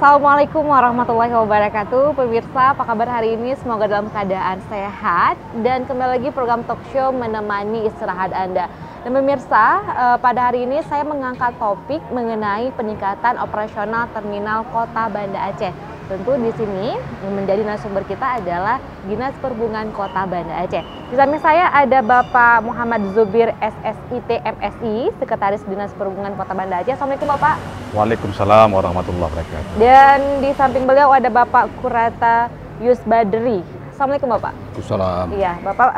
Assalamualaikum warahmatullahi wabarakatuh. Pemirsa, apa kabar hari ini? Semoga dalam keadaan sehat. Dan kembali lagi program talk show menemani istirahat Anda. Dan pemirsa, pada hari ini saya mengangkat topik mengenai peningkatan operasional terminal Kota Banda Aceh. Tentu di sini yang menjadi narasumber kita adalah Dinas Perhubungan Kota Banda Aceh. Di samping saya ada Bapak Muhammad Zubir SSIT MSI, Sekretaris Dinas Perhubungan Kota Banda Aceh. Assalamualaikum Bapak. Waalaikumsalam warahmatullahi wabarakatuh. Dan di samping beliau ada Bapak Kurata Yusbadri. Assalamualaikum Bapak. Waalaikumsalam. Iya, Bapak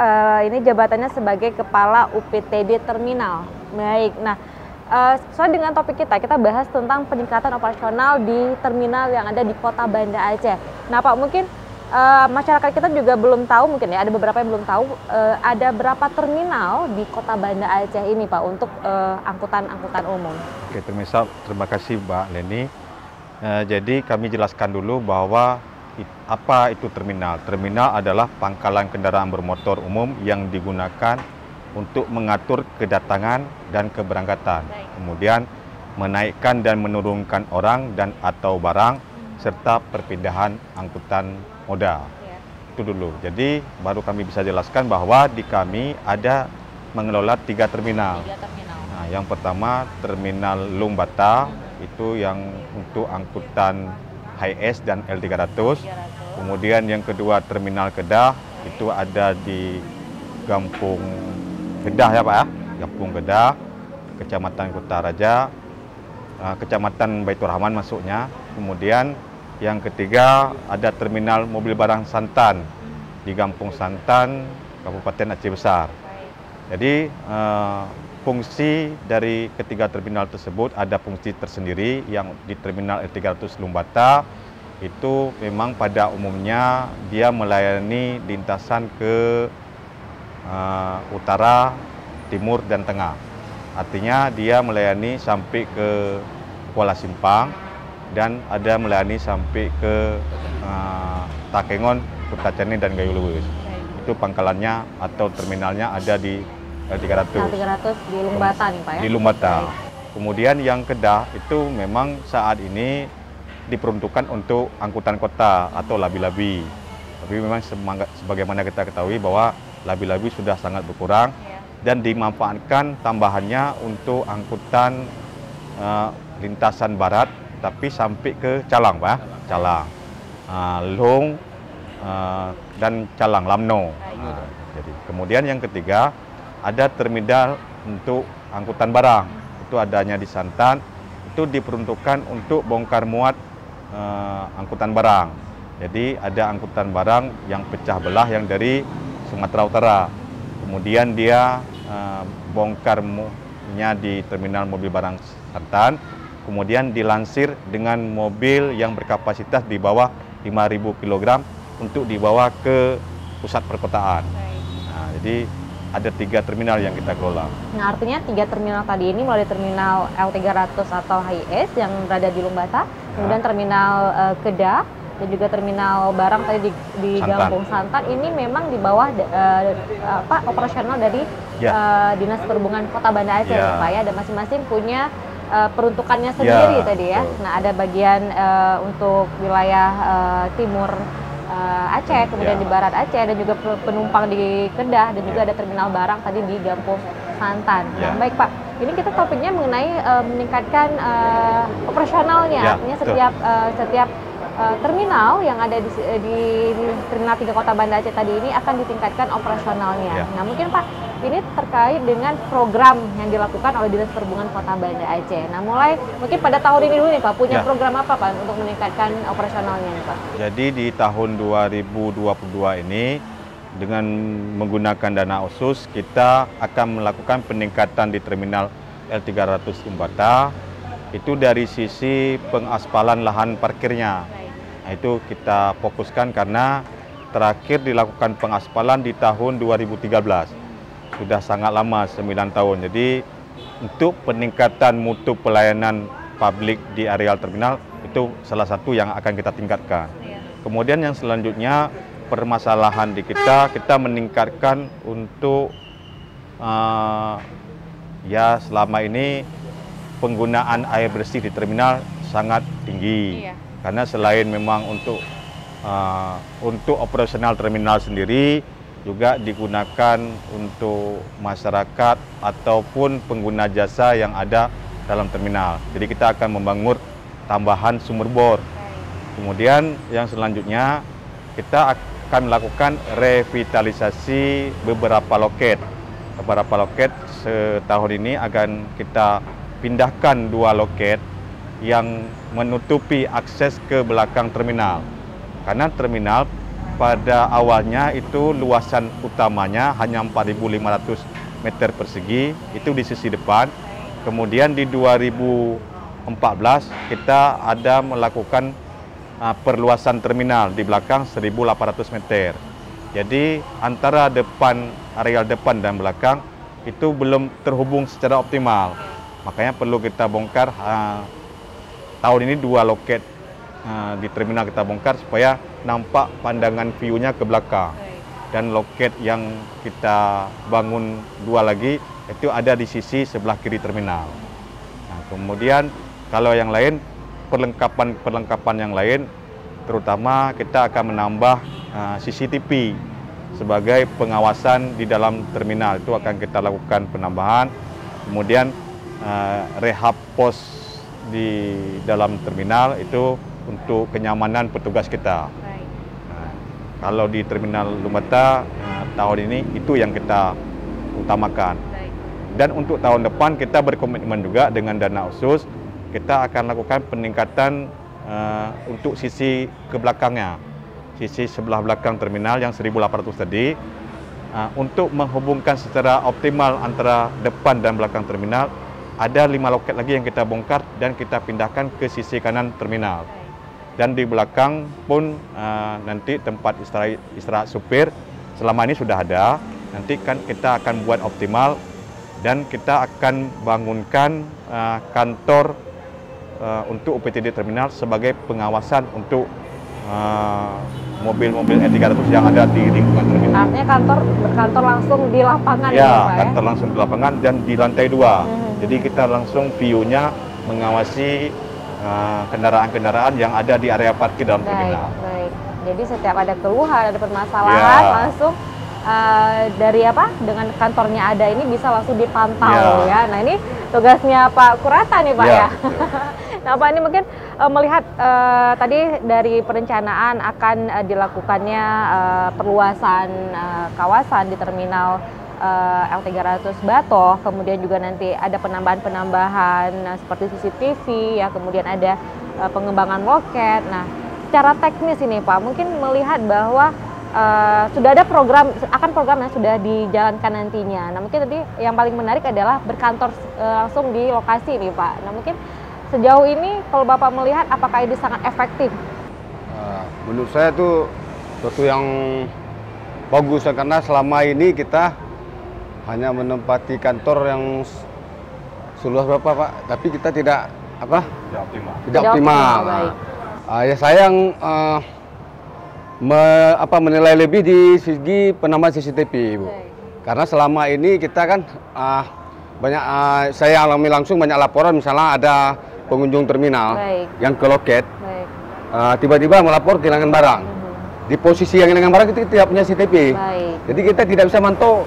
ini jabatannya sebagai Kepala UPTD Terminal. Baik, nah sesuai dengan topik kita bahas tentang peningkatan operasional di terminal yang ada di Kota Banda Aceh. Nah Pak, mungkin masyarakat kita juga belum tahu, mungkin ya ada beberapa yang belum tahu ada berapa terminal di Kota Banda Aceh ini Pak untuk angkutan umum. Oke, terima kasih Mbak Leni. Jadi kami jelaskan dulu bahwa apa itu terminal. Terminal adalah pangkalan kendaraan bermotor umum yang digunakan untuk mengatur kedatangan dan keberangkatan, kemudian menaikkan dan menurunkan orang dan atau barang, serta perpindahan angkutan modal. Itu dulu. Jadi baru kami bisa jelaskan bahwa di kami ada mengelola 3 terminal. Nah, yang pertama terminal Lumbata, itu yang untuk angkutan HS dan L300. Kemudian yang kedua terminal Kedah, itu ada di Kampung Kedah ya Pak ya, Kampung Kedah, Kecamatan Kota Raja, Kecamatan Baitur Rahman masuknya. Kemudian yang ketiga ada terminal mobil barang Santan di Kampung Santan, Kabupaten Aceh Besar. Jadi fungsi dari ketiga terminal tersebut ada fungsi tersendiri. Yang di terminal L300 Lumbata itu memang pada umumnya dia melayani lintasan ke utara, timur, dan tengah. Artinya dia melayani sampai ke Kuala Simpang dan ada melayani sampai ke Takengon, Kutacani, dan Gayo Luwus. Itu pangkalannya atau terminalnya ada di L300. L300 di Lumbata nih Pak ya? Di Lumbata. Kemudian yang Kedah itu memang saat ini diperuntukkan untuk angkutan kota atau labi-labi. Tapi memang sebagaimana kita ketahui bahwa labi-labi sudah sangat berkurang dan dimanfaatkan tambahannya untuk angkutan lintasan barat, tapi sampai ke Calang Pak, Calang, Long, dan Calang Lamno. Jadi kemudian yang ketiga ada terminal untuk angkutan barang, itu adanya di Santan, itu diperuntukkan untuk bongkar muat angkutan barang. Jadi ada angkutan barang yang pecah belah yang dari Sumatera Utara, kemudian dia bongkar muatnya di terminal mobil barang Santan, kemudian dilansir dengan mobil yang berkapasitas di bawah 5.000 kg untuk dibawa ke pusat perkotaan. Nah, jadi ada 3 terminal yang kita kelola. Nah, artinya 3 terminal tadi ini mulai terminal L300 atau HIS yang berada di Lumbata, kemudian terminal Kedah, dan juga terminal barang tadi di Kampung Santan ini memang di bawah operasional dari Dinas Perhubungan Kota Banda Aceh Pak ya, dan masing-masing punya peruntukannya sendiri tadi ya. Nah, ada bagian untuk wilayah timur Aceh, kemudian di barat Aceh, dan juga penumpang di Kedah, dan juga ada terminal barang tadi di Kampung Santan. Nah, baik Pak, ini kita topiknya mengenai meningkatkan operasionalnya, artinya setiap terminal yang ada di Terminal 3 Kota Banda Aceh tadi ini akan ditingkatkan operasionalnya. Nah, mungkin Pak, ini terkait dengan program yang dilakukan oleh Dinas Perhubungan Kota Banda Aceh. Nah, mulai mungkin pada tahun ini dulu nih Pak, punya program apa Pak untuk meningkatkan operasionalnya nih Pak? Jadi di tahun 2022 ini dengan menggunakan dana khusus kita akan melakukan peningkatan di Terminal L300 Lumbata. Itu dari sisi pengaspalan lahan parkirnya. Nah, itu kita fokuskan karena terakhir dilakukan pengaspalan di tahun 2013. Sudah sangat lama, 9 tahun. Jadi untuk peningkatan mutu pelayanan publik di areal terminal itu salah satu yang akan kita tingkatkan. Kemudian yang selanjutnya permasalahan di kita meningkatkan untuk ya selama ini penggunaan air bersih di terminal sangat tinggi. Karena selain memang untuk operasional terminal sendiri, juga digunakan untuk masyarakat ataupun pengguna jasa yang ada dalam terminal. Jadi kita akan membangun tambahan sumur bor. Kemudian yang selanjutnya kita akan melakukan revitalisasi beberapa loket. Beberapa loket setahun ini akan kita pindahkan 2 loket yang menutupi akses ke belakang terminal. Karena terminal pada awalnya itu luasan utamanya hanya 4.500 meter persegi, itu di sisi depan. Kemudian di 2014 kita ada melakukan perluasan terminal di belakang 1.800 meter. Jadi antara areal depan dan belakang itu belum terhubung secara optimal. Makanya perlu kita bongkar tahun ini 2 loket di terminal kita bongkar supaya nampak pandangan view-nya ke belakang. Dan loket yang kita bangun 2 lagi itu ada di sisi sebelah kiri terminal. Nah, kemudian kalau yang lain perlengkapan yang lain, terutama kita akan menambah CCTV sebagai pengawasan di dalam terminal. Itu akan kita lakukan penambahan. Kemudian rehab pos di dalam terminal itu untuk kenyamanan petugas kita. Nah, kalau di terminal Lumbata tahun ini itu yang kita utamakan. Dan untuk tahun depan kita berkomitmen juga dengan dana khusus, kita akan lakukan peningkatan untuk sisi ke belakangnya, sisi sebelah belakang terminal yang 1.800 tadi, untuk menghubungkan secara optimal antara depan dan belakang terminal. Ada 5 loket lagi yang kita bongkar dan kita pindahkan ke sisi kanan terminal. Dan di belakang pun nanti tempat istirahat supir selama ini sudah ada. Nanti kan kita akan buat optimal dan kita akan bangunkan kantor untuk UPTD terminal sebagai pengawasan untuk mobil-mobil E300 yang ada di lingkungan terminal. Artinya berkantor langsung di lapangan ya, Pak, kantor langsung di lapangan dan di lantai 2. Jadi kita langsung view-nya mengawasi kendaraan-kendaraan yang ada di area parkir dalam terminal. Baik. Jadi setiap ada keluhan, ada permasalahan, langsung dengan kantornya ada ini bisa langsung dipantau ya. Nah ini tugasnya Pak Kurata nih Pak ya. Nah Pak ini mungkin melihat tadi dari perencanaan akan dilakukannya perluasan kawasan di terminal L300 Batoh, kemudian juga nanti ada penambahan seperti CCTV ya, kemudian ada pengembangan loket. Nah, secara teknis ini Pak, mungkin melihat bahwa sudah ada program yang sudah dijalankan nantinya. Nah, mungkin tadi yang paling menarik adalah berkantor langsung di lokasi nih Pak. Nah, mungkin sejauh ini kalau Bapak melihat apakah ini sangat efektif? Menurut saya itu sesuatu yang bagus karena selama ini kita hanya menempati kantor yang seluas berapa Pak, tapi kita tidak optimal. Ya sayang menilai lebih di segi penambahan CCTV Ibu. Karena selama ini kita kan banyak saya alami langsung banyak laporan misalnya ada pengunjung terminal yang ke loket tiba-tiba melapor kehilangan barang. Di posisi yang kehilangan barang kita tidak punya CCTV. Jadi kita tidak bisa mantau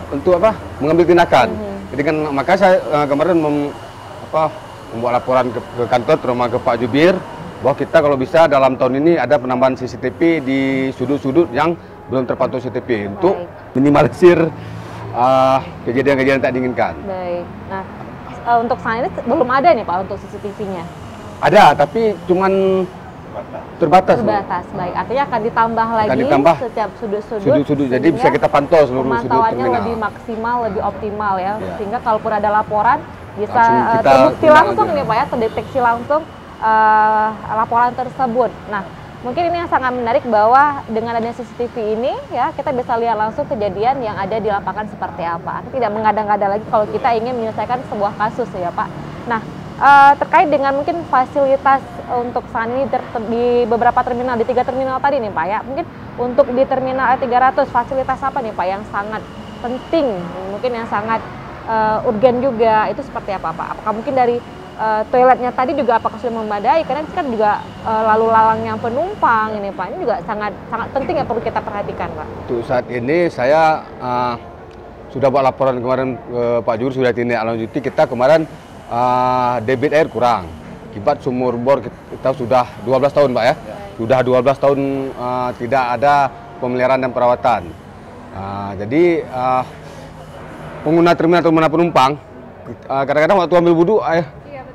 untuk mengambil tindakan. Jadi kan maka saya kemarin membuat laporan ke kantor terutama ke Pak Jubir bahwa kita kalau bisa dalam tahun ini ada penambahan CCTV di sudut-sudut yang belum terpantau CCTV untuk minimalisir kejadian-kejadian tak diinginkan. Baik. Nah, untuk saat ini belum ada nih Pak untuk CCTV-nya? Ada, tapi cuman terbatas. Baik, artinya akan ditambah lagi setiap sudut-sudut. Jadi bisa kita pantau seluruh sudut terminal. Pemantauannya lebih maksimal, lebih optimal ya. Sehingga kalaupun ada laporan bisa terbukti langsung nih Pak ya, terdeteksi langsung laporan tersebut. Nah, mungkin ini yang sangat menarik bahwa dengan adanya CCTV ini ya kita bisa lihat langsung kejadian yang ada di lapangan seperti apa. Tidak mengada-ngada lagi kalau kita ingin menyelesaikan sebuah kasus ya Pak. Nah, terkait dengan mungkin fasilitas untuk saat ini di beberapa terminal, di 3 terminal tadi nih Pak ya, mungkin untuk di terminal E300 fasilitas apa nih Pak yang sangat penting, mungkin yang sangat urgen juga, itu seperti apa Pak? Apakah mungkin dari toiletnya tadi juga apakah sudah memadai? Karena kan juga lalu lalangnya penumpang ini Pak, ini juga sangat penting ya, perlu kita perhatikan Pak. Untuk saat ini saya sudah buat laporan kemarin ke Pak Juru, sudah tindak lanjuti. Kita kemarin debit air kurang, akibat sumur bor kita sudah 12 tahun Pak ya, sudah 12 tahun tidak ada pemeliharaan dan perawatan. Jadi pengguna terminal penumpang kadang-kadang waktu ambil wudhu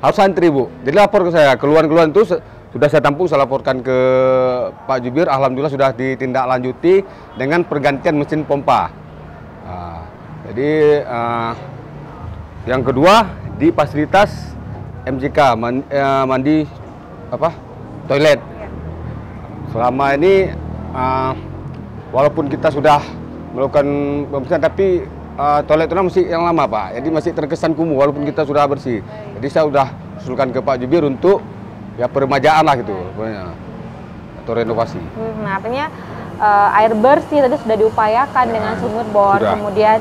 harus antri Bu. Jadi lapor ke saya, keluhan-keluhan itu sudah saya tampung, saya laporkan ke Pak Jubir. Alhamdulillah sudah ditindaklanjuti dengan pergantian mesin pompa. Jadi yang kedua di fasilitas MJK mandi toilet. Selama ini walaupun kita sudah melakukan pembersihan, tapi toilet itu masih yang lama Pak, jadi masih terkesan kumuh walaupun kita sudah bersih. Jadi saya sudah usulkan ke Pak Jubir untuk ya peremajaan lah gitu, atau renovasi. Artinya air bersih tadi sudah diupayakan dengan sumur bor, kemudian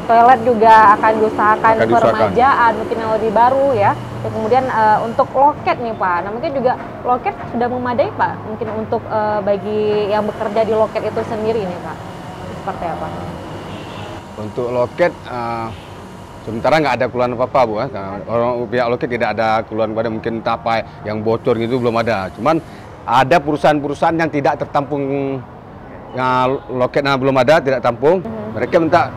toilet juga akan diusahakan peremajaan mungkin yang lebih baru ya. Kemudian untuk loket nih Pak, nah mungkin juga loket sudah memadai Pak, mungkin untuk bagi yang bekerja di loket itu sendiri nih Pak, seperti apa? Untuk loket sementara nggak ada keluhan apa-apa Bu. Orang pihak loket tidak ada keluhan pada mungkin apa yang bocor gitu belum ada. Cuman ada perusahaan-perusahaan yang tidak tertampung, loketnya belum ada, tidak tampung. Mereka minta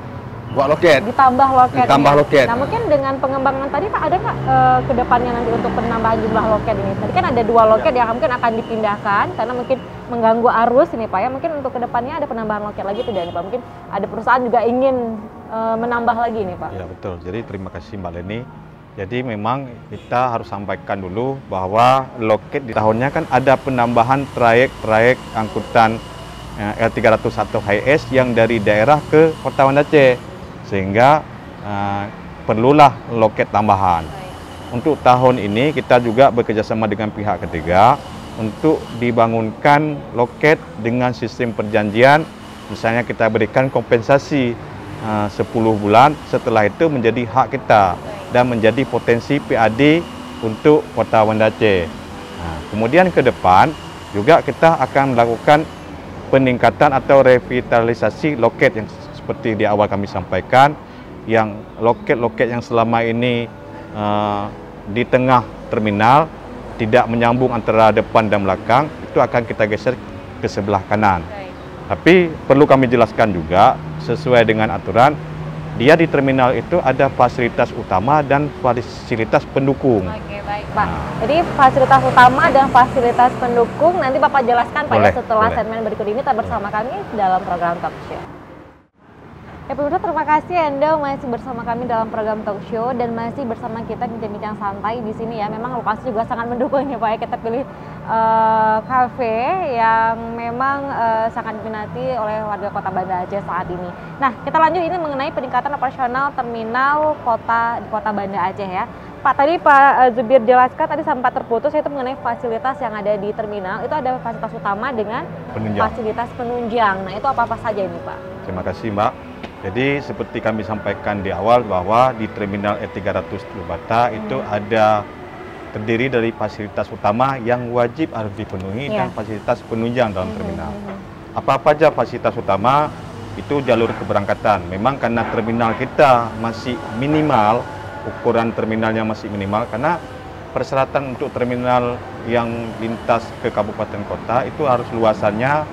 buat loket. Ditambah loket. Ditambah loket. Nah mungkin dengan pengembangan tadi Pak, ada nggak ke depannya nanti untuk penambahan jumlah loket ini? Tadi kan ada 2 loket yang mungkin akan dipindahkan karena mungkin mengganggu arus ini Pak ya. Mungkin untuk ke depannya ada penambahan loket lagi tidak nih Pak? Mungkin ada perusahaan juga ingin menambah lagi nih Pak. Ya betul. Jadi terima kasih Mbak Leni. Jadi memang kita harus sampaikan dulu bahwa loket di tahunnya kan ada penambahan trayek angkutan L300 atau HIS yang dari daerah ke Kota Banda Aceh. Sehingga perlulah loket tambahan. Untuk tahun ini kita juga bekerjasama dengan pihak ketiga untuk dibangunkan loket dengan sistem perjanjian. Misalnya kita berikan kompensasi 10 bulan, setelah itu menjadi hak kita dan menjadi potensi PAD untuk Kota Banda Aceh. Kemudian ke depan juga kita akan melakukan peningkatan atau revitalisasi loket yang seperti di awal kami sampaikan, yang loket-loket yang selama ini di tengah terminal tidak menyambung antara depan dan belakang, itu akan kita geser ke sebelah kanan. Tapi perlu kami jelaskan juga, sesuai dengan aturan, dia di terminal itu ada fasilitas utama dan fasilitas pendukung. Oke, baik Pak. Jadi fasilitas utama dan fasilitas pendukung nanti Bapak jelaskan Pak ya setelah segmen berikut ini, tetap bersama kami dalam program Talk Show. Ya pemirsa, terima kasih Anda masih bersama kami dalam program Talk Show dan masih bersama kita bincang-bincang santai di sini ya. Memang lokasi juga sangat mendukung ya Pak ya. Kita pilih kafe yang memang sangat diminati oleh warga Kota Banda Aceh saat ini. Nah, kita lanjut ini mengenai peningkatan operasional terminal di Kota Banda Aceh ya. Pak, tadi Pak Jubir jelaskan tadi sempat terputus, yaitu mengenai fasilitas yang ada di terminal. Itu ada fasilitas utama dengan fasilitas penunjang. Nah, itu apa-apa saja ini Pak? Terima kasih Mbak. Jadi seperti kami sampaikan di awal bahwa di terminal E300 Kalibata itu ada terdiri dari fasilitas utama yang wajib harus dipenuhi dan fasilitas penunjang dalam terminal. Apa-apa aja fasilitas utama itu jalur keberangkatan. Memang karena terminal kita masih minimal, ukuran terminalnya masih minimal, karena persyaratan untuk terminal yang lintas ke kabupaten kota itu harus luasannya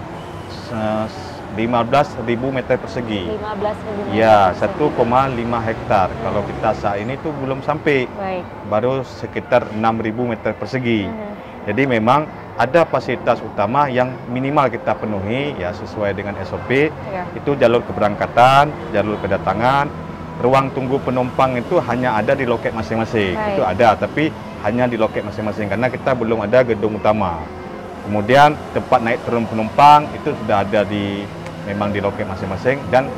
15.000 meter persegi. 15.000 ya, 1,5 hektar. Kalau kita saat ini tuh belum sampai. Baru sekitar 6.000 meter persegi. Jadi memang ada fasilitas utama yang minimal kita penuhi ya sesuai dengan SOP. Itu jalur keberangkatan, jalur kedatangan, ruang tunggu penumpang itu hanya ada di loket masing-masing. Itu ada, tapi hanya di loket masing-masing karena kita belum ada gedung utama. Kemudian tempat naik turun penumpang itu sudah ada memang di loket masing-masing, dan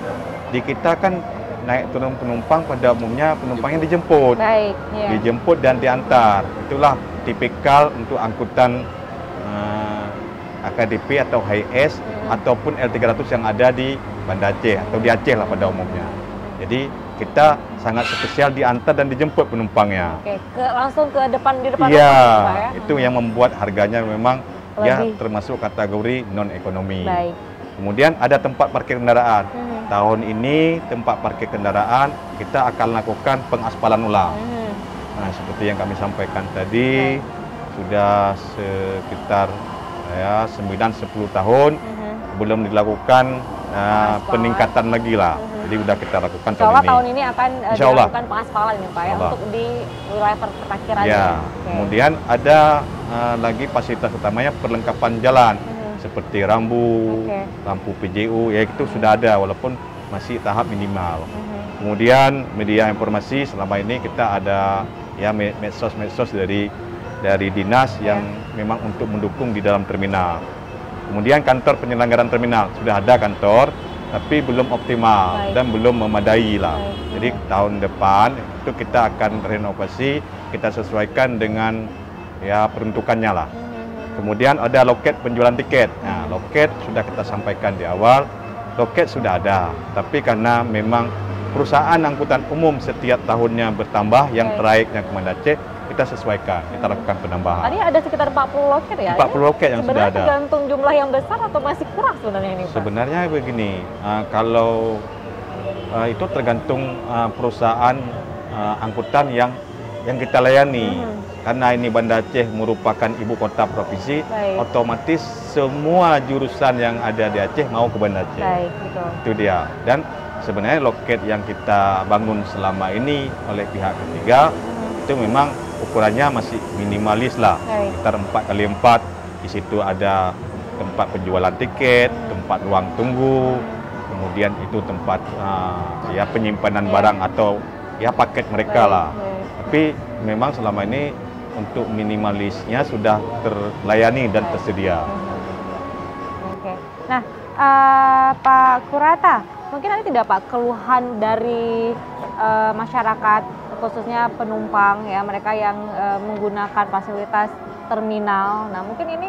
di kita kan naik turun penumpang pada umumnya penumpangnya dijemput, dijemput dan diantar. Itulah tipikal untuk angkutan AKDP atau HIS ataupun L300 yang ada di Banda Aceh atau di Aceh lah pada umumnya. Jadi kita sangat spesial diantar dan dijemput penumpangnya. Oke, langsung ke depan di depan. Iya, rumah, ya? itu yang membuat harganya memang ya Lebih. termasuk kategori non ekonomi. Baik. Kemudian ada tempat parkir kendaraan. Tahun ini tempat parkir kendaraan kita akan lakukan pengaspalan ulang. Nah, seperti yang kami sampaikan tadi, sudah sekitar ya 9-10 tahun belum dilakukan peningkatan lagi lah. Jadi udah kita lakukan Insya Allah tahun ini akan Insyaallah. dilakukan pengaspalan ini Pak ya, untuk di wilayah parkiran. Ya. Kemudian ada lagi fasilitas utamanya perlengkapan jalan seperti rambu, lampu PJU, ya itu sudah ada walaupun masih tahap minimal. Kemudian media informasi selama ini kita ada ya medsos dari dinas yang memang untuk mendukung di dalam terminal. Kemudian kantor penyelenggaraan terminal sudah ada kantor, tapi belum optimal dan belum memadai lah. Jadi tahun depan itu kita akan renovasi, kita sesuaikan dengan ya peruntukannya lah. Kemudian ada loket penjualan tiket. Nah, loket sudah kita sampaikan di awal, loket sudah ada, tapi karena memang perusahaan angkutan umum setiap tahunnya bertambah, yang trayeknya ke Banda Aceh, kita sesuaikan, kita lakukan penambahan. Tadi ada sekitar 40 loket ya? 40 loket yang sudah ada. Sebenarnya tergantung jumlah yang besar atau masih kurang sebenarnya ini Pak? Sebenarnya begini, kalau itu tergantung perusahaan angkutan yang kita layani. Karena ini Banda Aceh merupakan ibu kota provinsi, otomatis semua jurusan yang ada di Aceh mau ke Banda Aceh. Baik, betul. Itu dia. Dan sebenarnya loket yang kita bangun selama ini oleh pihak ketiga itu memang ukurannya masih minimalis lah. Sekitar 4x4. Di situ ada tempat penjualan tiket, tempat ruang tunggu, kemudian itu tempat ya penyimpanan barang atau ya paket mereka lah. Tapi memang selama ini untuk minimalisnya sudah terlayani dan tersedia. Oke. Nah, Pak Kurata, mungkin ada tidak Pak keluhan dari masyarakat khususnya penumpang ya, mereka yang menggunakan fasilitas terminal. Nah, mungkin ini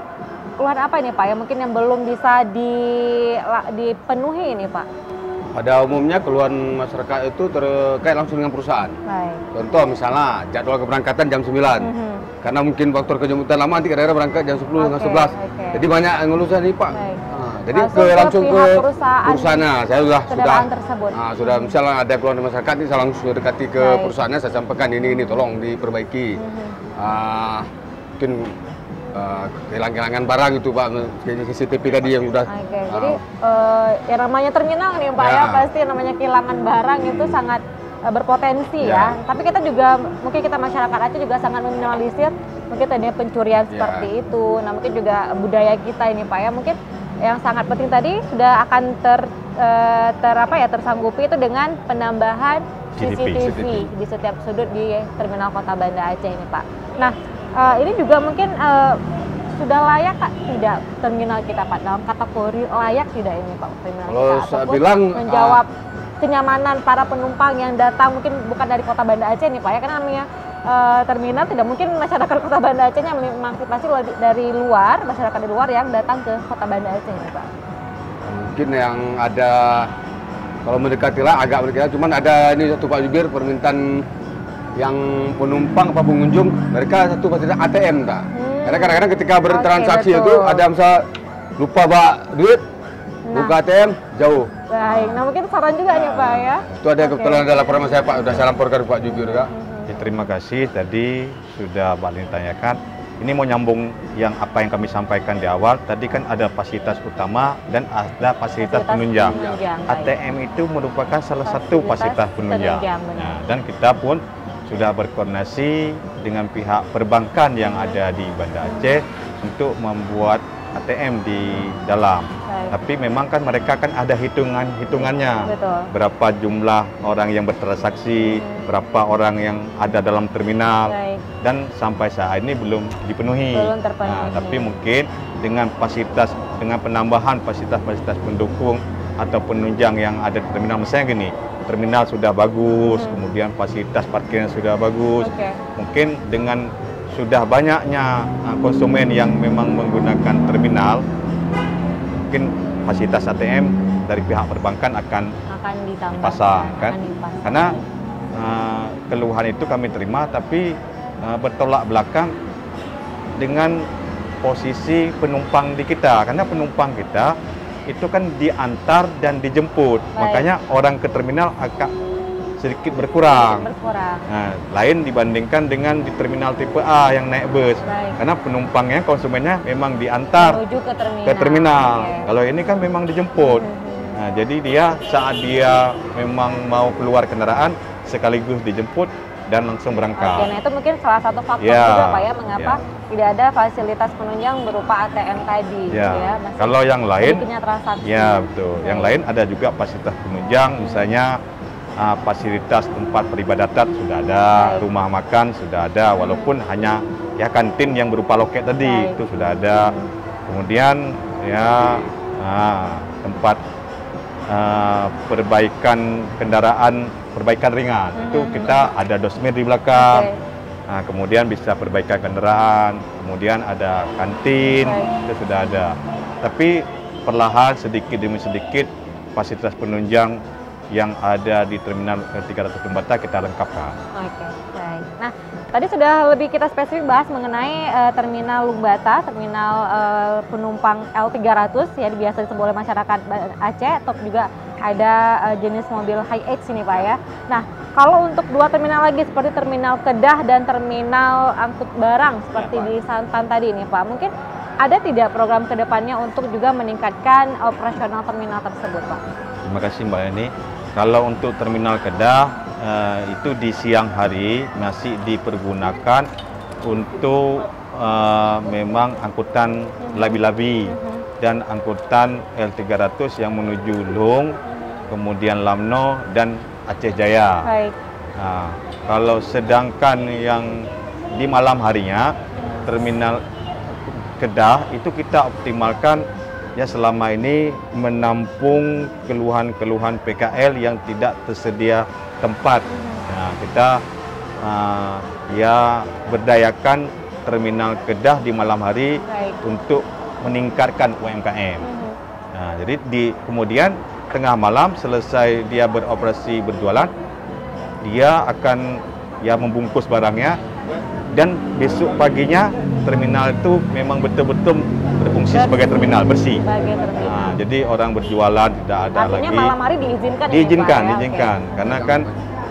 keluhan apa ini Pak ya, mungkin yang belum bisa dipenuhi ini Pak? Pada umumnya keluhan masyarakat itu terkait langsung dengan perusahaan. Contoh misalnya jadwal keberangkatan jam 9. Karena mungkin faktor kejemputan lama nanti kadang-kadang berangkat jam 10 dengan 11. Jadi banyak yang ngeluhnya nih Pak. Jadi langsung ke perusahaannya. Saya sudah misalnya ada keluhan dari masyarakat ini saya langsung dekati ke perusahaannya, saya sampaikan ini tolong diperbaiki. Mungkin kehilangan barang itu Pak, CCTV tadi yang udah. Jadi yang namanya terminal nih Pak ya, pasti namanya kehilangan barang itu sangat berpotensi ya. Tapi kita juga, mungkin kita masyarakat Aceh juga sangat meminimalisir mungkin tadinya pencurian seperti itu. Nah, mungkin juga budaya kita ini Pak ya, mungkin yang sangat penting tadi sudah akan tersanggupi itu dengan penambahan CCTV di setiap sudut di terminal Kota Banda Aceh ini Pak. Nah, ini juga mungkin sudah layak tidak terminal kita Pak, dalam kategori layak tidak ini Pak terminal kalau kita? Saya bilang menjawab kenyamanan para penumpang yang datang mungkin bukan dari Kota Banda Aceh nih Pak ya, karena namanya terminal tidak mungkin masyarakat Kota Banda Acehnya, memang pasti dari luar, masyarakat dari luar yang datang ke Kota Banda Aceh nih Pak. Mungkin yang ada, kalau mendekati lah agak mendekati, cuman ada ini satu Pak Jubir permintaan yang penumpang apa pengunjung mereka satu fasilitas ATM tak. Karena kadang-kadang ketika bertransaksi itu ada misal lupa bawa duit, buka ATM jauh. Baik, nah mungkin saran juga nih Pak ya. Itu ada kebetulan ada laporan saya Pak, sudah saya laporkan Pak Jubir Kak. Terima kasih tadi sudah Mbak Lini tanyakan. Ini mau nyambung yang apa yang kami sampaikan di awal. Tadi kan ada fasilitas utama dan ada fasilitas penunjang. ATM itu merupakan salah satu fasilitas penunjang. Nah, dan kita pun sudah berkoordinasi dengan pihak perbankan yang ada di Banda Aceh untuk membuat ATM di dalam. Tapi memang kan mereka kan ada hitungannya. Berapa jumlah orang yang bertransaksi, berapa orang yang ada dalam terminal. Dan sampai saat ini belum dipenuhi. Nah, tapi mungkin dengan penambahan fasilitas pendukung atau penunjang yang ada di terminal, misalnya gini, terminal sudah bagus, kemudian fasilitas parkirnya sudah bagus. Mungkin dengan sudah banyaknya konsumen yang memang menggunakan terminal, mungkin fasilitas ATM dari pihak perbankan akan ditambah, dipasang kan. akan dipasang. Karena keluhan itu kami terima, tapi bertolak belakang dengan posisi penumpang di kita, karena penumpang kita itu kan diantar dan dijemput. Baik. Makanya orang ke terminal agak sedikit berkurang. Nah, lain dibandingkan dengan di terminal tipe A yang naik bus. Baik. Karena penumpangnya, konsumennya memang diantar Menuju ke terminal. Oke. Kalau ini kan memang dijemput. Nah, jadi dia saat dia memang mau keluar kendaraan sekaligus dijemput dan langsung berangkat. Oke, nah itu mungkin salah satu faktor Ya, juga Pak ya, mengapa ya. tidak ada fasilitas penunjang berupa ATM tadi. Ya. Gitu ya. Masih Kalau yang lain, sedikitnya transaksi. ya betul. Yang lain ada juga fasilitas penunjang, misalnya fasilitas tempat peribadatan sudah ada, Baik. rumah makan sudah ada, walaupun hanya ya kantin yang berupa loket tadi Baik. itu sudah ada. Kemudian ya tempat perbaikan kendaraan, perbaikan ringan itu kita ada dosmir di belakang. Oke. Nah, kemudian bisa perbaikan kendaraan, kemudian ada kantin, Baik. itu sudah ada. Tapi perlahan sedikit demi sedikit fasilitas penunjang yang ada di terminal 300 Lumbata kita lengkapkan. Oke, baik. Nah, tadi sudah lebih kita spesifik bahas mengenai terminal Lumbata, terminal penumpang L300 ya, biasa disebut oleh masyarakat Aceh, atau juga ada jenis mobil HiAce ini Pak ya. Nah, kalau untuk dua terminal lagi seperti terminal Kedah dan terminal angkut barang seperti di Santan tadi ini Pak, mungkin ada tidak program kedepannya untuk juga meningkatkan operasional terminal tersebut Pak? Terima kasih Mbak Yani. Kalau untuk terminal Kedah itu di siang hari masih dipergunakan untuk memang angkutan labi-labi dan angkutan L300 yang menuju Lung, kemudian Lamno dan Aceh Jaya. Baik. Nah, kalau sedangkan yang di malam harinya terminal Kedah itu kita optimalkan ya selama ini menampung keluhan-keluhan PKL yang tidak tersedia tempat. Nah, kita ya berdayakan terminal Kedah di malam hari. Baik. Untuk meningkatkan UMKM. Nah, jadi kemudian tengah malam selesai dia beroperasi berjualan, dia akan ya membungkus barangnya, dan besok paginya terminal itu memang betul-betul berfungsi sebagai terminal bersih. Sebagai terminal. Nah, jadi orang berjualan tidak ada Artinya lagi. malam hari diizinkan ya, Diizinkan, Pak, ya? diizinkan. Oke. Karena kan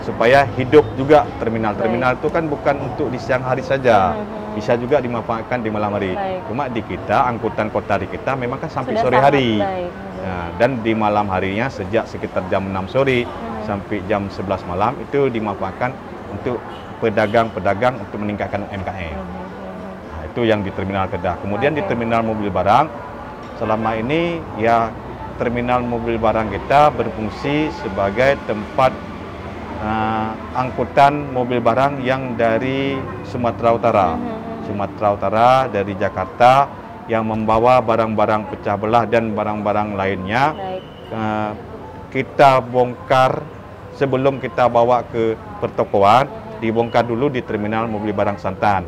supaya hidup juga terminal. Terminal itu kan bukan untuk di siang hari saja. Bisa juga dimanfaatkan di malam hari. Baik. Cuma di kita, angkutan kota di kita memang kan sampai Sudah sore sangat hari. baik. Nah, dan di malam harinya sejak sekitar jam 6 sore sampai jam 11 malam itu dimanfaatkan untuk pedagang-pedagang untuk meningkatkan UMKM. Nah, itu yang di terminal Kedah. Kemudian di Oke. terminal mobil barang, selama ini ya terminal mobil barang kita berfungsi sebagai tempat angkutan mobil barang yang dari Sumatera Utara. Sumatera Utara dari Jakarta yang membawa barang-barang pecah belah dan barang-barang lainnya. Baik. Kita bongkar sebelum kita bawa ke pertokoan, dibongkar dulu di terminal mobil barang Santan.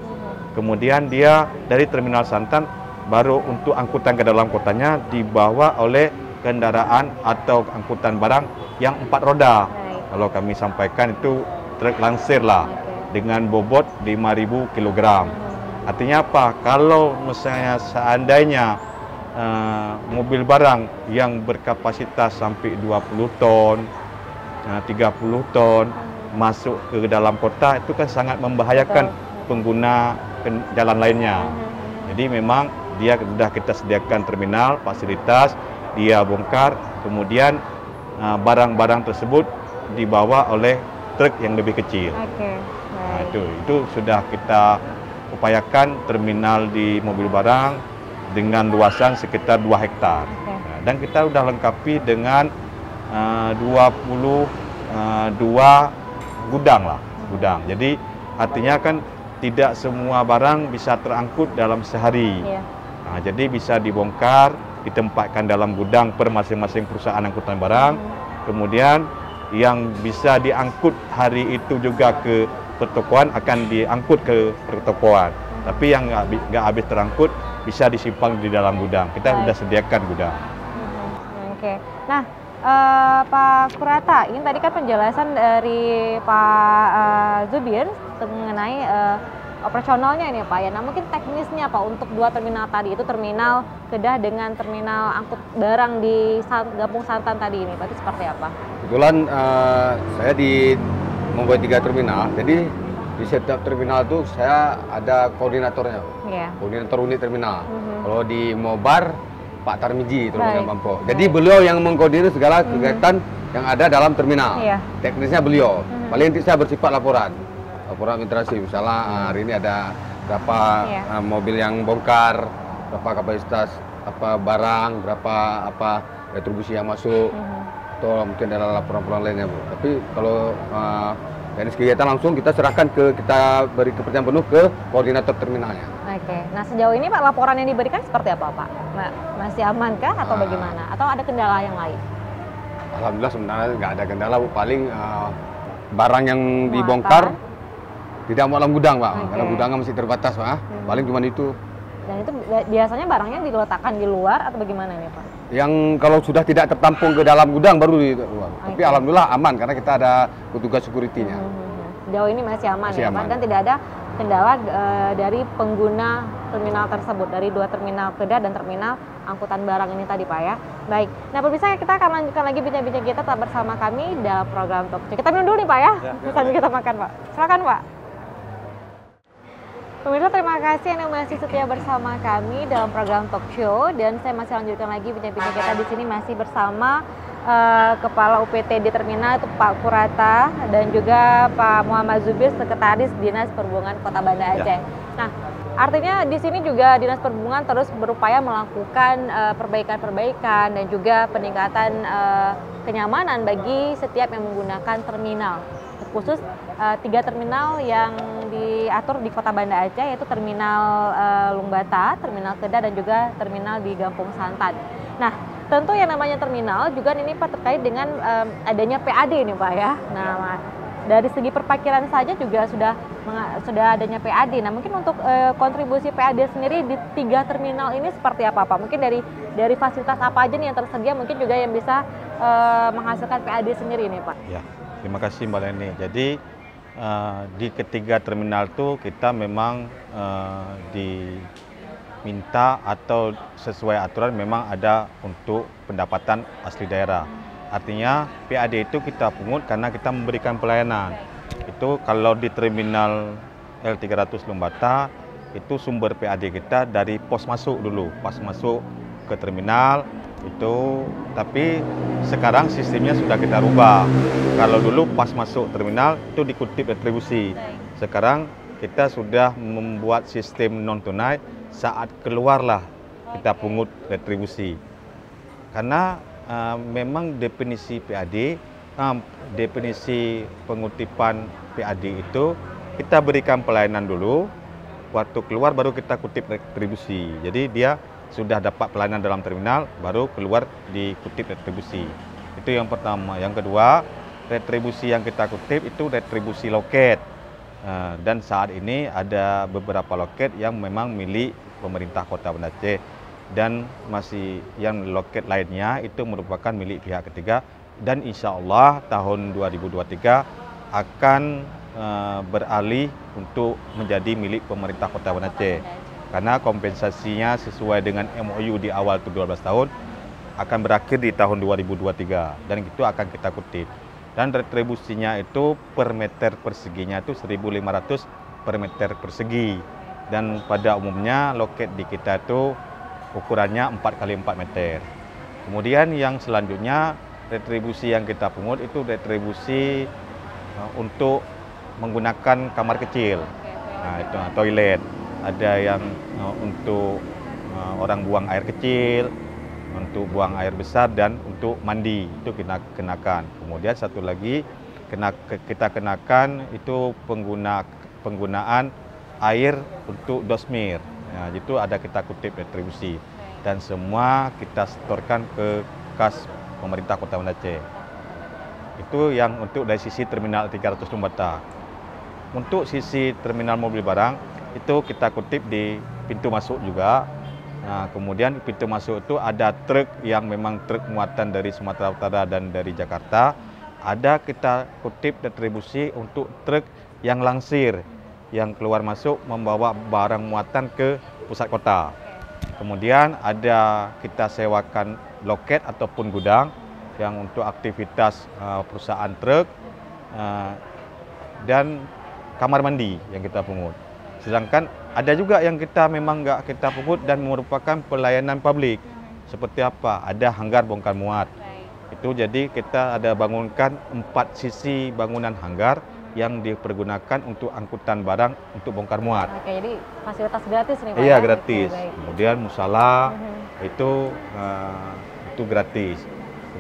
Kemudian dia dari terminal Santan baru untuk angkutan ke dalam kotanya dibawa oleh kendaraan atau angkutan barang yang 4 roda. Baik. Kalau kami sampaikan itu truk lansir lah, Oke. dengan bobot 5.000 kg. Artinya apa? Kalau misalnya seandainya mobil barang yang berkapasitas sampai 20 ton, 30 ton masuk ke dalam kota, itu kan sangat membahayakan pengguna jalan lainnya. Jadi memang dia sudah kita sediakan terminal, fasilitas, dia bongkar, kemudian barang-barang tersebut dibawa oleh truk yang lebih kecil. Oke. Nah, Baik. itu sudah kita upayakan terminal di mobil barang dengan luasan sekitar 2 hektar. Oke. Nah, dan kita sudah lengkapi dengan 22 gudang lah, gudang. Jadi artinya kan tidak semua barang bisa terangkut dalam sehari. Iya. Nah, jadi bisa dibongkar, ditempatkan dalam gudang per masing-masing perusahaan angkutan barang. Kemudian yang bisa diangkut hari itu juga ke pertokoan akan diangkut ke pertokoan. Tapi yang nggak habis terangkut bisa disimpan di dalam gudang. Kita Baik. sudah sediakan gudang. Oke. Nah, Pak Kurata, ini tadi kan penjelasan dari Pak Zubir mengenai operasionalnya ini Pak ya. Nah mungkin teknisnya Pak untuk dua terminal tadi itu terminal Kedah dengan terminal angkut barang di Gampung Santan tadi ini, berarti seperti apa? Kebetulan saya membuat 3 terminal, jadi di setiap terminal itu saya ada koordinatornya, koordinator unit terminal. Kalau di Mobar Pak Tarmiji terminal Pampo. Jadi beliau yang mengkoordinir segala kegiatan yang ada dalam terminal. Teknisnya beliau. Paling nanti saya bersifat laporan administrasi. Misalnya hari ini ada berapa mobil yang bongkar, berapa kapasitas barang, berapa retribusi yang masuk, atau mungkin ada laporan-laporan lainnya Bu. Tapi kalau teknis kegiatan langsung kita serahkan kita beri kepercayaan penuh ke koordinator terminalnya. Oke, nah sejauh ini Pak laporan yang diberikan seperti apa Pak? Masih aman kah atau bagaimana? Atau ada kendala yang lain? Alhamdulillah sebenarnya nggak ada kendala Bu. Paling barang yang dibongkar tidak mau dalam gudang Pak, karena gudangnya masih terbatas Pak. Paling cuma itu. Dan itu biasanya barangnya diletakkan di luar atau bagaimana nih Pak? Yang kalau sudah tidak tertampung ke dalam gudang baru di luar. Tapi alhamdulillah aman karena kita ada petugas security-nya. Sejauh ini masih aman ya Pak, dan tidak ada kendala dari pengguna terminal tersebut, dari 2 terminal Kedah dan terminal angkutan barang ini tadi Pak ya. Baik, nah pemirsa kita akan lanjutkan lagi bincang-bincang kita tetap bersama kami dalam program Talk Show. Kita minum dulu nih Pak ya, sambil kita makan Pak. Silakan Pak. Pemirsa terima kasih Anda masih setia bersama kami dalam program Talk Show, dan saya masih lanjutkan lagi bincang-bincang kita di sini masih bersama Kepala UPT di Terminal itu Pak Kurata dan juga Pak Muhammad Zubir, Sekretaris Dinas Perhubungan Kota Banda Aceh. Nah, artinya di sini juga Dinas Perhubungan terus berupaya melakukan perbaikan-perbaikan dan juga peningkatan kenyamanan bagi setiap yang menggunakan terminal. Khusus 3 terminal yang diatur di Kota Banda Aceh, yaitu Terminal Lungbata, Terminal Kedah, dan juga Terminal di Gampung Santan. Nah, tentu yang namanya terminal juga ini Pak terkait dengan adanya PAD ini Pak ya. Nah, dari segi perparkiran saja juga sudah adanya PAD. Nah, mungkin untuk kontribusi PAD sendiri di 3 terminal ini seperti apa Pak? Mungkin dari fasilitas apa aja nih yang tersedia, mungkin juga yang bisa menghasilkan PAD sendiri nih Pak? Ya, terima kasih Mbak Leni. Jadi di ketiga terminal itu kita memang diminta atau sesuai aturan memang ada untuk pendapatan asli daerah. Artinya PAD itu kita pungut karena kita memberikan pelayanan. Itu kalau di terminal L300 Lungbata itu sumber PAD kita dari pos masuk dulu, pas masuk ke terminal itu, tapi sekarang sistemnya sudah kita rubah. Kalau dulu pas masuk terminal itu dikutip retribusi. Sekarang kita sudah membuat sistem non tunai, saat keluarlah kita pungut retribusi. Karena memang definisi PAD, definisi pengutipan PAD itu kita berikan pelayanan dulu, waktu keluar baru kita kutip retribusi. Jadi dia sudah dapat pelayanan dalam terminal, baru keluar dikutip retribusi. Itu yang pertama. Yang kedua, retribusi yang kita kutip itu retribusi loket. Dan saat ini ada beberapa loket yang memang milik pemerintah Kota Banda Aceh, dan masih yang loket lainnya itu merupakan milik pihak ketiga, dan insya Allah tahun 2023 akan beralih untuk menjadi milik pemerintah Kota Banda Aceh. Karena kompensasinya sesuai dengan MOU di awal itu 12 tahun akan berakhir di tahun 2023, dan itu akan kita kutip. Dan retribusinya itu per meter perseginya itu 1.500 per meter persegi, dan pada umumnya loket di kita itu ukurannya 4x4 meter. Kemudian yang selanjutnya retribusi yang kita pungut itu retribusi untuk menggunakan kamar kecil, nah itu toilet. Ada yang untuk orang buang air kecil, untuk buang air besar, dan untuk mandi itu kita kenakan. Kemudian satu lagi kita kenakan itu penggunaan air untuk dosmir. Nah, itu ada kita kutip retribusi, dan semua kita setorkan ke kas pemerintah Kota Banda Aceh. Itu yang untuk dari sisi terminal 300 Lungbata. Untuk sisi terminal mobil barang itu kita kutip di pintu masuk juga Nah, kemudian pintu masuk itu ada truk yang memang truk muatan dari Sumatera Utara dan dari Jakarta. Ada kita kutip retribusi untuk truk yang langsir, yang keluar masuk membawa barang muatan ke pusat kota. Kemudian ada kita sewakan loket ataupun gudang yang untuk aktivitas perusahaan truk dan kamar mandi yang kita pungut. Sedangkan ada juga yang kita memang nggak kita pungut dan merupakan pelayanan publik. Seperti apa? Ada hanggar bongkar muat. Itu jadi kita ada bangunkan 4 sisi bangunan hanggar yang dipergunakan untuk angkutan barang untuk bongkar muat. Oke, jadi fasilitas gratis nih Pak? Iya, ya? gratis. Oke, Kemudian musala itu gratis.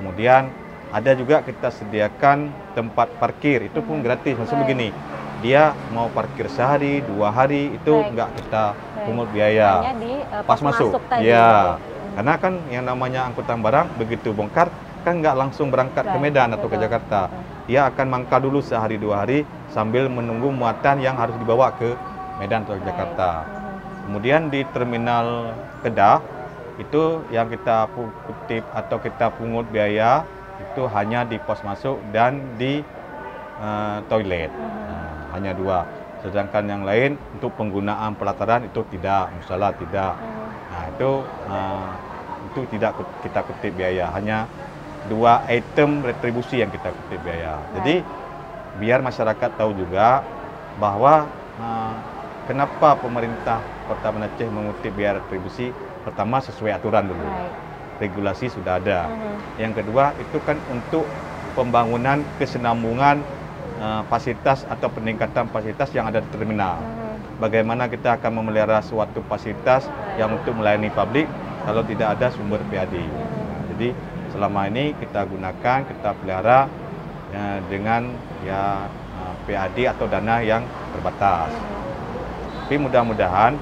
Kemudian ada juga kita sediakan tempat parkir, itu pun gratis. Maksudnya begini, dia mau parkir sehari, 2 hari itu enggak kita pungut biaya. Hanya di pas masuk. tadi. Ya. Karena kan yang namanya angkutan barang begitu bongkar kan nggak langsung berangkat ke Medan atau ke Jakarta. Dia akan mangkal dulu sehari 2 hari sambil menunggu muatan yang harus dibawa ke Medan atau Jakarta. Kemudian di terminal Kedah itu yang kita kutip atau kita pungut biaya itu hanya di pos masuk dan di toilet. Hanya 2. Sedangkan yang lain untuk penggunaan pelataran itu tidak, musala tidak. Nah, itu tidak kita kutip biaya, hanya 2 item retribusi yang kita kutip biaya. Jadi biar masyarakat tahu juga bahwa kenapa pemerintah Kota Banda Aceh mengutip biaya retribusi. Pertama sesuai aturan dulu, regulasi sudah ada. Yang kedua itu kan untuk pembangunan kesinambungan fasilitas atau peningkatan fasilitas yang ada di terminal. Bagaimana kita akan memelihara suatu fasilitas yang untuk melayani publik kalau tidak ada sumber PAD. Jadi selama ini kita gunakan, kita pelihara dengan PAD atau dana yang terbatas. Tapi mudah-mudahan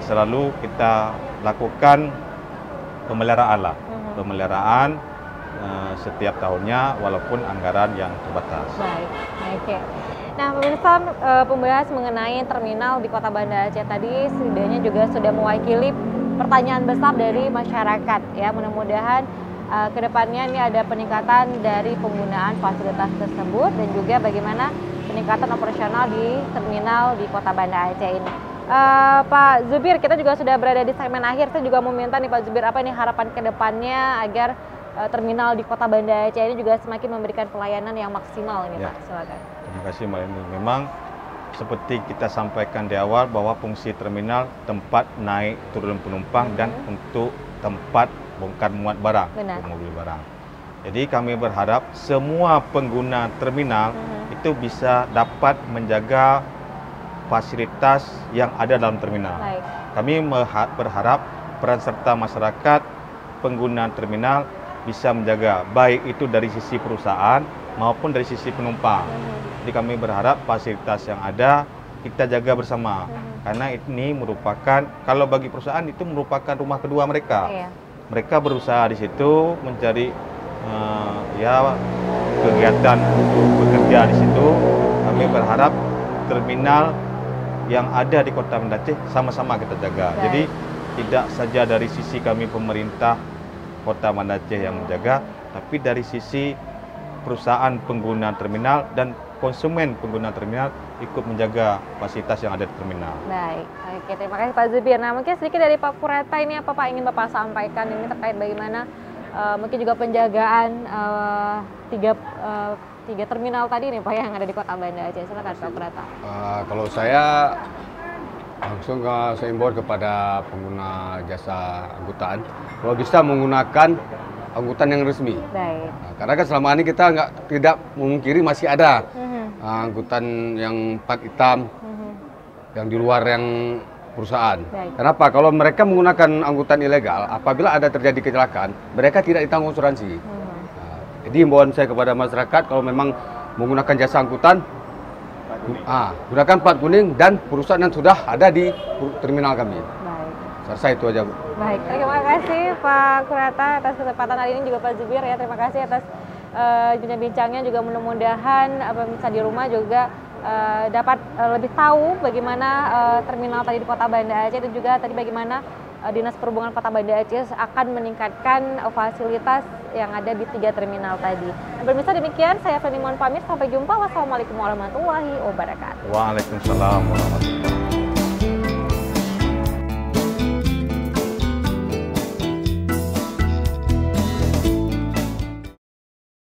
selalu kita lakukan pemeliharaan lah, pemeliharaan setiap tahunnya walaupun anggaran yang terbatas. Baik, oke. Nah, pemirsa, pembahas mengenai terminal di Kota Banda Aceh tadi setidaknya juga sudah mewakili pertanyaan besar dari masyarakat ya. Mudah-mudahan kedepannya ini ada peningkatan dari penggunaan fasilitas tersebut dan juga bagaimana peningkatan operasional di terminal di Kota Banda Aceh ini. Pak Zubir, kita juga sudah berada di segmen akhir. Saya juga mau minta nih Pak Zubir, apa nih harapan kedepannya agar terminal di Kota Banda Aceh ini juga semakin memberikan pelayanan yang maksimal ini Pak? Silakan. Terima kasih Mbak Eni. Memang seperti kita sampaikan di awal bahwa fungsi terminal tempat naik turun penumpang dan untuk tempat bongkar muat barang, mobil barang. Jadi kami berharap semua pengguna terminal itu bisa dapat menjaga fasilitas yang ada dalam terminal. Baik. Kami berharap peran serta masyarakat pengguna terminal bisa menjaga baik itu dari sisi perusahaan maupun dari sisi penumpang. Jadi kami berharap fasilitas yang ada kita jaga bersama. Karena ini merupakan, kalau bagi perusahaan itu merupakan rumah kedua mereka. Mereka berusaha di situ mencari kegiatan untuk bekerja di situ. Kami berharap terminal yang ada di Kota Banda Aceh sama-sama kita jaga. Jadi tidak saja dari sisi kami pemerintah Kota Banda Aceh yang menjaga, tapi dari sisi perusahaan pengguna terminal dan konsumen pengguna terminal ikut menjaga fasilitas yang ada di terminal. Baik, oke, terima kasih Pak Zubir. Nah, mungkin sedikit dari Pak Pureta ini apa Pak ingin Bapak sampaikan ini terkait bagaimana mungkin juga penjagaan tiga terminal tadi nih Pak yang ada di Kota Banda Aceh. Silakan Pak Pureta. Kalau saya langsung saya imbau kepada pengguna jasa angkutan, kalau bisa menggunakan angkutan yang resmi. Baik. Karena kan selama ini kita tidak memungkiri masih ada angkutan yang plat hitam, yang di luar yang perusahaan. Baik. Kenapa? Kalau mereka menggunakan angkutan ilegal, apabila ada terjadi kecelakaan, mereka tidak ditanggung asuransi. Jadi himbauan saya kepada masyarakat, kalau memang menggunakan jasa angkutan, gunakan plat kuning dan perusahaan yang sudah ada di terminal kami. Baik. Selesai itu aja, Bu. Baik, terima kasih Pak Pureta atas kesempatan hari ini, juga Pak Zubir ya, terima kasih atas bincang-bincangnya, juga mudah-mudahan pemirsa di rumah juga dapat lebih tahu bagaimana terminal tadi di Kota Banda Aceh, dan juga tadi bagaimana Dinas Perhubungan Kota Banda Aceh akan meningkatkan fasilitas yang ada di 3 terminal tadi. Pemirsa, demikian saya Feni mohon pamit, sampai jumpa. Wassalamualaikum warahmatullahi wabarakatuh. Waalaikumsalam warahmatullahi wabarakatuh.